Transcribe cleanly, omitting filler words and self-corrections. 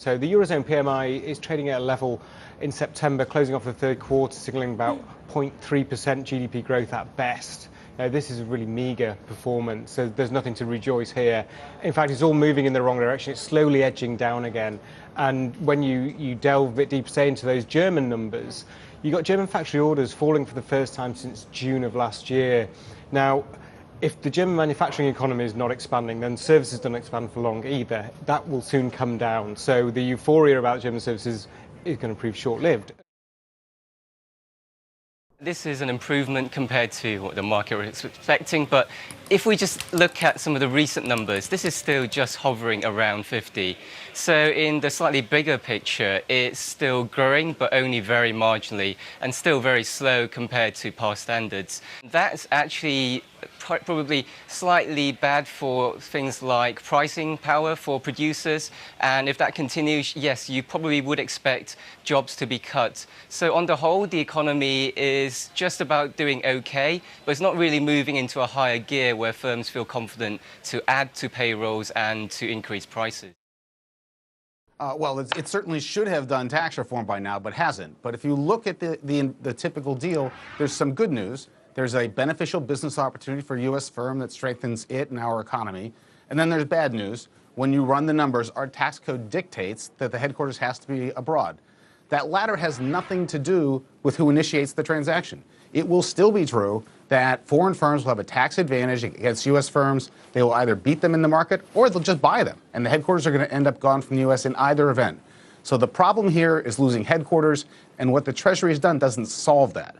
So the Eurozone PMI is trading at a level in September, closing off the third quarter, signaling about 0.3% GDP growth at best. Now, this is a really meagre performance, so there's nothing to rejoice here. In fact, it's all moving in the wrong direction. It's slowly edging down again. And when you delve a bit deeper, say, into those German numbers, you got German factory orders falling for the first time since June of last year. Now, if the German manufacturing economy is not expanding, then services don't expand for long either. That will soon come down. So the euphoria about German services is going to prove short-lived. This is an improvement compared to what the market was expecting, but if we just look at some of the recent numbers, this is still just hovering around 50. So in the slightly bigger picture, it's still growing, but only very marginally, and still very slow compared to past standards. That's actually probably slightly bad for things like pricing power for producers, and if that continues, yes, you probably would expect jobs to be cut. So on the whole, the economy is just about doing okay, but it's not really moving into a higher gear where firms feel confident to add to payrolls and to increase prices. Well, it certainly should have done tax reform by now, but hasn't. But if you look at the typical deal, there's some good news. There's a beneficial business opportunity for a U.S. firm that strengthens it and our economy. And then there's bad news. When you run the numbers, our tax code dictates that the headquarters has to be abroad. That latter has nothing to do with who initiates the transaction. It will still be true that foreign firms will have a tax advantage against U.S. firms. They will either beat them in the market or they'll just buy them. And the headquarters are going to end up gone from the U.S. in either event. So the problem here is losing headquarters, and what the Treasury has done doesn't solve that.